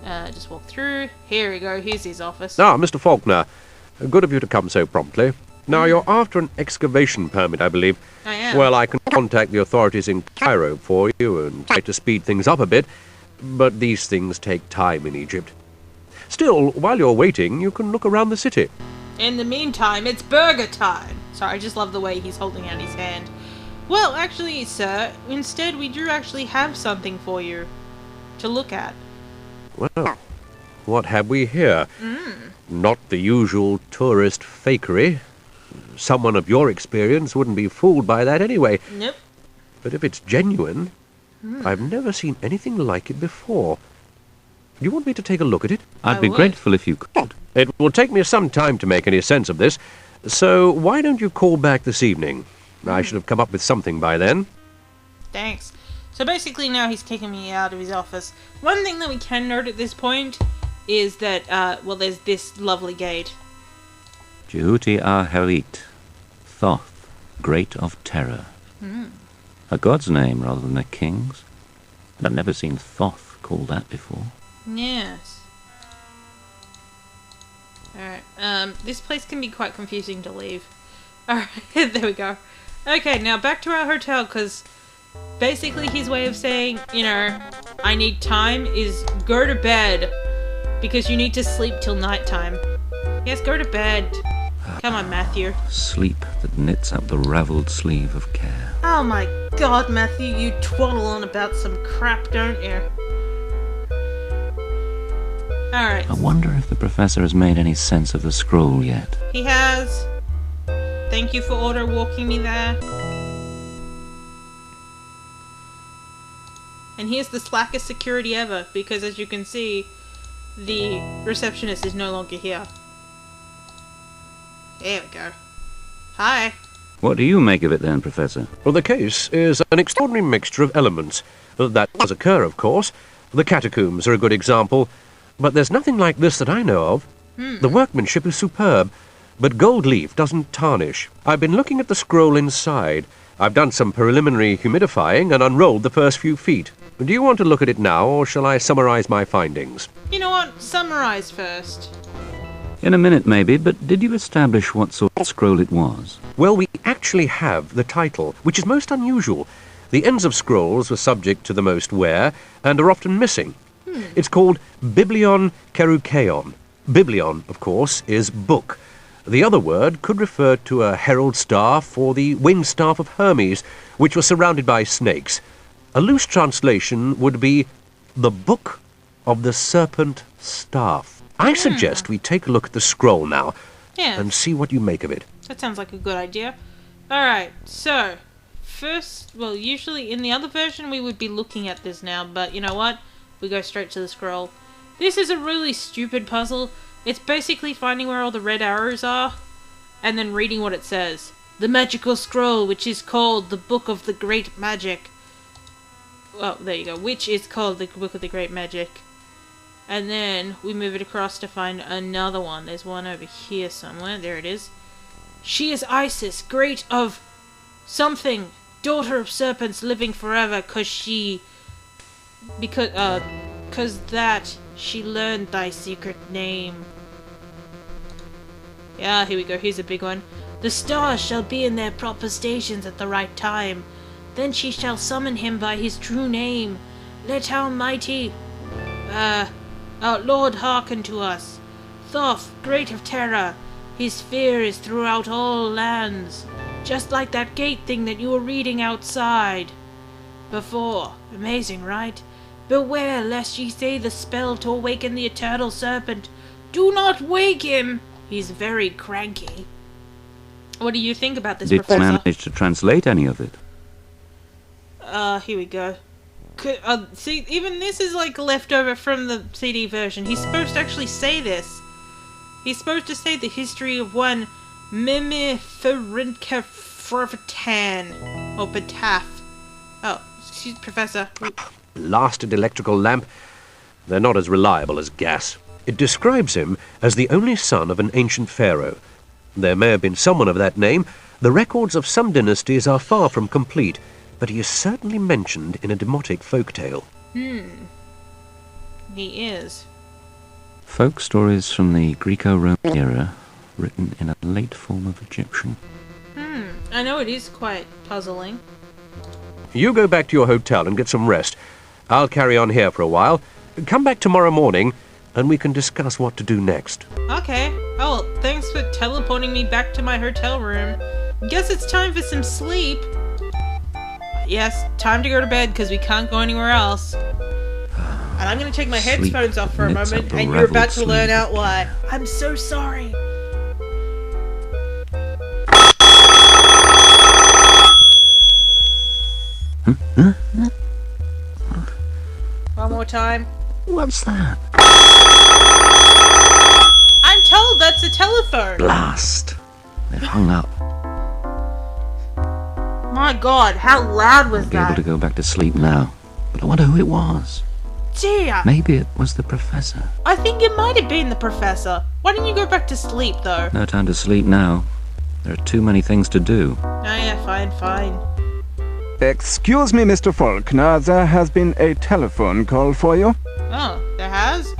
Just walk through. Here we go. Here's his office. Ah, Mr. Faulkner. Good of you to come so promptly. Now, you're after an excavation permit, I believe. I am. Well, I can contact the authorities in Cairo for you and try to speed things up a bit, but these things take time in Egypt. Still, while you're waiting, you can look around the city. In the meantime, it's burger time. Sorry, I just love the way he's holding out his hand. Well, actually, sir, instead we do actually have something for you to look at. Well, what have we here? Not the usual tourist fakery. Someone of your experience wouldn't be fooled by that anyway. Nope. But if it's genuine, I've never seen anything like it before. Do you want me to take a look at it? I'd be grateful if you could. It will take me some time to make any sense of this, so why don't you call back this evening? I should have come up with something by then. Thanks. So basically now he's kicking me out of his office. One thing that we can note at this point is that, well, there's this lovely gate. Jehuti Aharit, Thoth, Great of Terror. A god's name rather than a king's. I've never seen Thoth called that before. Yes. Alright, this place can be quite confusing to leave. Alright, there we go. Okay, now back to our hotel, because basically his way of saying, you know, I need time is go to bed, because you need to sleep till nighttime. Yes, go to bed. Come on, Matthew. Sleep that knits up the ravelled sleeve of care. Oh my god, Matthew, you twaddle on about some crap, don't you? Alright. I wonder if the professor has made any sense of the scroll yet. He has. Thank you for order walking me there. And here's the slackest security ever, because as you can see, the receptionist is no longer here. There we go. Hi. What do you make of it then, Professor? Well, the case is an extraordinary mixture of elements. That does occur, of course. The catacombs are a good example. But there's nothing like this that I know of. The workmanship is superb, but gold leaf doesn't tarnish. I've been looking at the scroll inside. I've done some preliminary humidifying and unrolled the first few feet. Do you want to look at it now, or shall I summarize my findings? You know what? Summarize first. In a minute, maybe, but did you establish what sort of scroll it was? Well, we actually have the title, which is most unusual. The ends of scrolls were subject to the most wear and are often missing. It's called Biblion Kerukeon. Biblion, of course, is book. The other word could refer to a herald staff or the winged staff of Hermes, which was surrounded by snakes. A loose translation would be the Book of the Serpent Staff. I suggest we take a look at the scroll now and see what you make of it. That sounds like a good idea. Alright, so, first, well, usually in the other version we would be looking at this now, but you know what? We go straight to the scroll. This is a really stupid puzzle. It's basically finding where all the red arrows are, and then reading what it says. The magical scroll, which is called the Book of the Great Magic. Well, there you go. Which is called the Book of the Great Magic. And then we move it across to find another one. There's one over here somewhere. There it is. She is Isis, great of something, daughter of serpents, living forever, because that she learned thy secret name. Yeah, here we go. Here's a big one. The stars shall be in their proper stations at the right time. Then she shall summon him by his true name. Let Almighty, our Lord hearken to us. Thoth, great of terror, his fear is throughout all lands. Just like that gate thing that you were reading outside before. Amazing, right? Beware lest ye say the spell to awaken the eternal serpent. Do not wake him! He's very cranky. What do you think about this, Did you Professor? manage to translate any of it? Here we go. See, even this is like leftover from the CD version. He's supposed to actually say this. He's supposed to say the history of one Mimiferentkefratan. Or Petaf. Oh, excuse Professor. Blasted electrical lamp. They're not as reliable as gas. It describes him as the only son of an ancient pharaoh. There may have been someone of that name. The records of some dynasties are far from complete, but he is certainly mentioned in a demotic folktale. He is. Folk stories from the Greco-Roman era, written in a late form of Egyptian. I know it is quite puzzling. You go back to your hotel and get some rest. I'll carry on here for a while. Come back tomorrow morning, and we can discuss what to do next. Okay. Oh, well, thanks for teleporting me back to my hotel room. Guess it's time for some sleep. Yes, time to go to bed because we can't go anywhere else. And I'm going to take my headphones off for a moment, and you're about to learn out why. I'm so sorry. One more time. What's that? I'm told that's a telephone. Blast! They've hung up. My god, how loud was I'll be able that? to go back to sleep now. But I wonder who it was. Dear. Maybe it was the professor. I think it might have been the professor. Why don't you go back to sleep, though? No time to sleep now. There are too many things to do. Oh yeah, fine. Excuse me, Mr. Faulkner, there has been a telephone call for you. Oh, there has?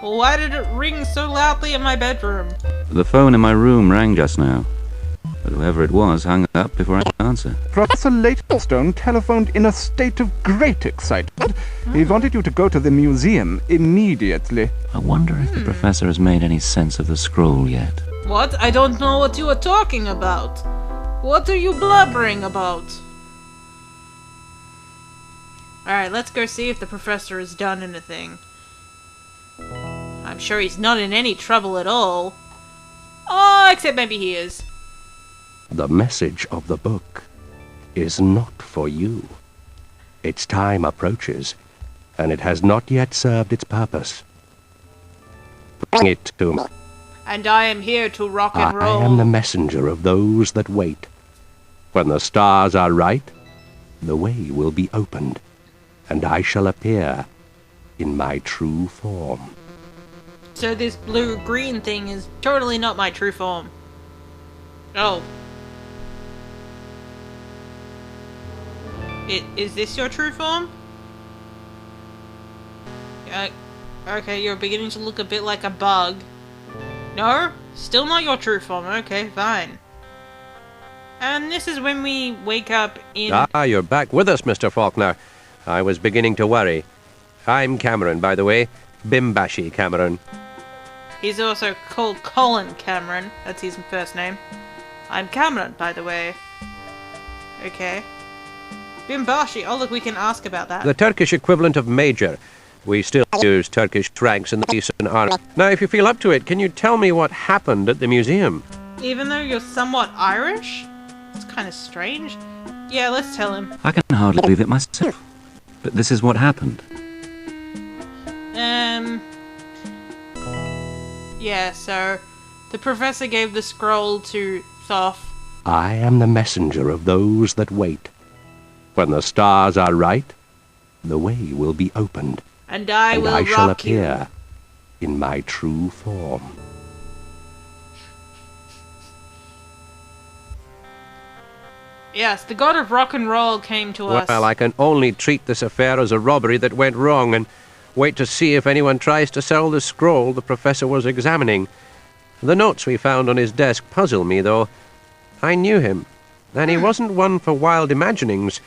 Well, why did it ring so loudly in my bedroom? The phone in my room rang just now. But whoever it was hung up before I could answer. Professor Leyton-Stone telephoned in a state of great excitement. He wanted you to go to the museum immediately. I wonder if the professor has made any sense of the scroll yet. What? I don't know what you are talking about. What are you blubbering about? Alright, let's go see if the professor has done anything. I'm sure he's not in any trouble at all. Oh, except maybe he is. The message of the book is not for you. Its time approaches, and it has not yet served its purpose. Bring it to me. And I am here to rock and roll. I am the messenger of those that wait. When the stars are right, the way will be opened, and I shall appear in my true form. So this blue-green thing is totally not my true form. Oh. Is this your true form? Okay, you're beginning to look a bit like a bug. No? Still not your true form. Okay, fine. And this is when we wake up in... Ah, you're back with us, Mr. Faulkner. I was beginning to worry. I'm Cameron, by the way. Bimbashi Cameron. He's also called Colin Cameron. That's his first name. I'm Cameron, by the way. Okay. Bimbashi. Oh, look, we can ask about that. The Turkish equivalent of major. We still use Turkish ranks in the Eastern Army. Now, if you feel up to it, can you tell me what happened at the museum? Even though you're somewhat Irish? It's kind of strange. Yeah, let's tell him. I can hardly believe it myself. But this is what happened. Yeah, so the professor gave the scroll to Thoth. I am the messenger of those that wait. When the stars are right, the way will be opened, And I and will I shall rock you. appear in my true form. Yes, the god of rock and roll came to us. Well, I can only treat this affair as a robbery that went wrong and wait to see if anyone tries to sell the scroll the professor was examining. The notes we found on his desk puzzle me, though. I knew him, and he wasn't one for wild imaginings,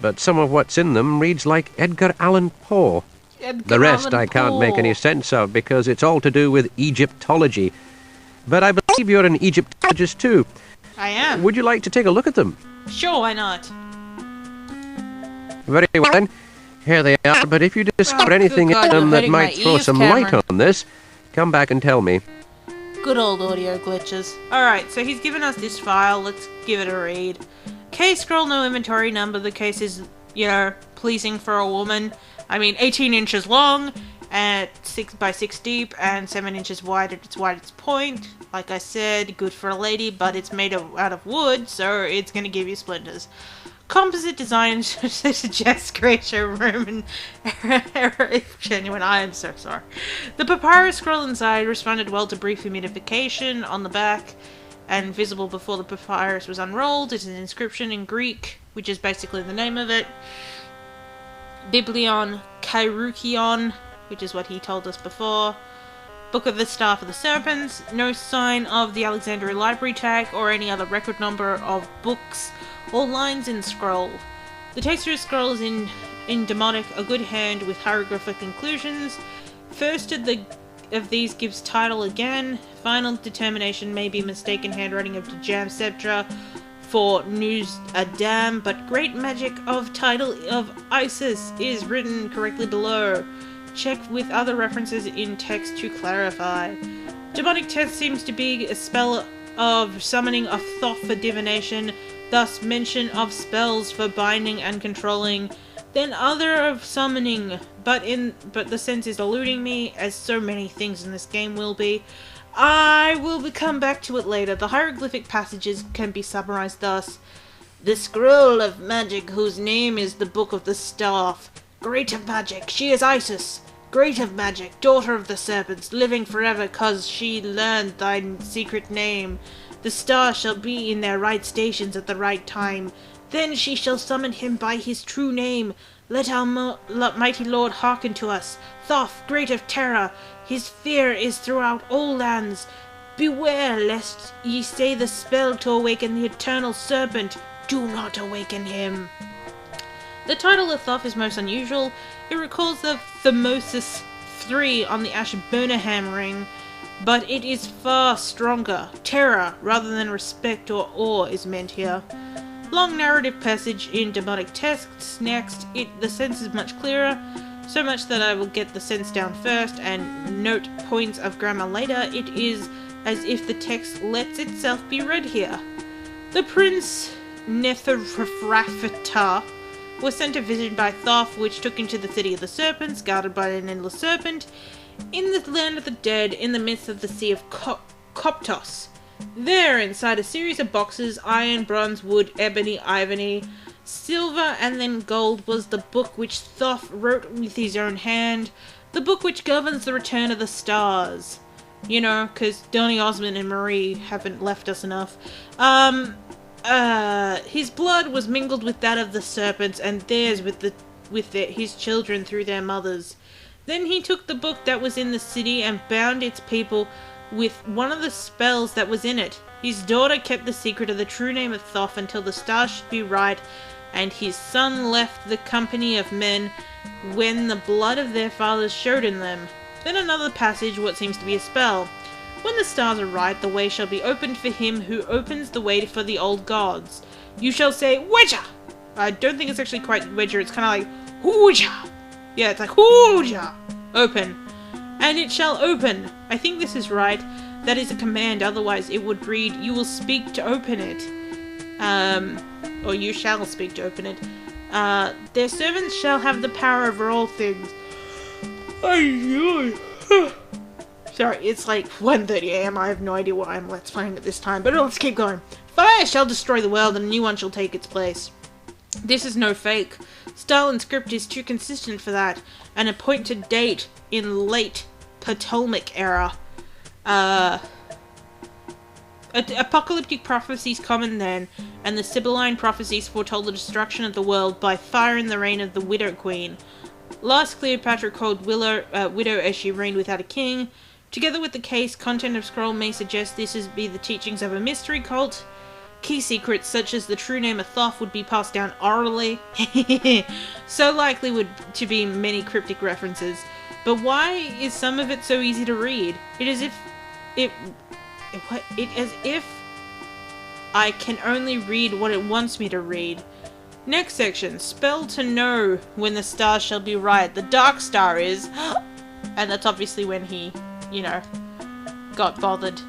but some of what's in them reads like Edgar Allan Poe. The rest I can't make any sense of because it's all to do with Egyptology. But I believe you're an Egyptologist too. I am. Would you like to take a look at them? Sure, why not? Very well then. Here they are, but if you discover anything God, in them you're that hurting my might throw ears, some light Cameron. on this, come back and tell me. Good old audio glitches. Alright, so he's given us this file. Let's give it a read. Case scroll, no inventory number. The case is, you know, pleasing for a woman. I mean, 18 inches long, and 6 by 6 deep, and 7 inches wide at its widest point. Like I said, good for a lady, but it's made out of wood, so it's going to give you splinters. Composite design suggests Gracia Roman era if genuine. I am so sorry. The papyrus scroll inside responded well to brief humidification on the back, and visible before the papyrus was unrolled. It's an inscription in Greek, which is basically the name of it. Biblion Kairukion, which is what he told us before. Book of the Staff of the Serpents, no sign of the Alexandria Library tag or any other record number of books or lines in scroll. The text of the scroll is in Demotic, a good hand with hieroglyphic inclusions. First of these gives title again. Final determination may be mistaken handwriting of Djam Septra for News Adam, but great magic of title of Isis is written correctly below. Check with other references in text to clarify. Demonic test seems to be a spell of summoning of Thoth for divination, thus mention of spells for binding and controlling, then other of summoning, but the sense is eluding me, as so many things in this game will be. I will come back to it later. The hieroglyphic passages can be summarized thus. The scroll of magic whose name is the Book of the Staff. Great of magic, she is Isis. Great of magic, daughter of the serpents, living forever 'cause she learned thy secret name. The stars shall be in their right stations at the right time. Then she shall summon him by his true name. Let our mighty Lord hearken to us. Thoth, great of terror, his fear is throughout all lands. Beware lest ye say the spell to awaken the eternal serpent. Do not awaken him. The title of Thoth is most unusual. It recalls the Thermosis 3 on the Ashburnham ring, but it is far stronger. Terror, rather than respect or awe, is meant here. Long narrative passage in demonic texts. Next, the sense is much clearer, so much that I will get the sense down first and note points of grammar later. It is as if the text lets itself be read here. The Prince Neferrafita was sent a vision by Thoth, which took him to the city of the serpents, guarded by an endless serpent, in the land of the dead, in the midst of the sea of Koptos. There, inside a series of boxes, iron, bronze, wood, ebony, ivory, silver, and then gold, was the book which Thoth wrote with his own hand, the book which governs the return of the stars. You know, because Donny Osmond and Marie haven't left us enough. His blood was mingled with that of the serpents, and theirs with his children through their mothers. Then he took the book that was in the city and bound its people with one of the spells that was in it. His daughter kept the secret of the true name of Thoth until the stars should be right, and his son left the company of men when the blood of their fathers showed in them. Then another passage, what seems to be a spell. When the stars are right, the way shall be opened for him who opens the way for the old gods. You shall say, Wedja! I don't think it's actually quite Wedja, it's kind of like, Hooja! Yeah, it's like, Hooja! Open. And it shall open. I think this is right. That is a command, otherwise it would read, you will speak to open it. Or you shall speak to open it. Their servants shall have the power over all things. Sorry, it's like 1:30 AM. I have no idea why I'm let's playing at this time, but let's keep going. Fire shall destroy the world, and a new one shall take its place. This is no fake. Style and script is too consistent for that. An appointed date in late Ptolemaic era. Apocalyptic prophecies common then, and the Sibylline prophecies foretold the destruction of the world by fire in the reign of the Widow Queen. Last Cleopatra called widow as she reigned without a king. Together with the case, content of scroll may suggest this is be the teachings of a mystery cult. Key secrets such as the true name of Thoth would be passed down orally. So likely to be many cryptic references. But why is some of it so easy to read? It is as if I can only read what it wants me to read. Next section, spell to know when the stars shall be right. The dark star is, and that's obviously when he, got bothered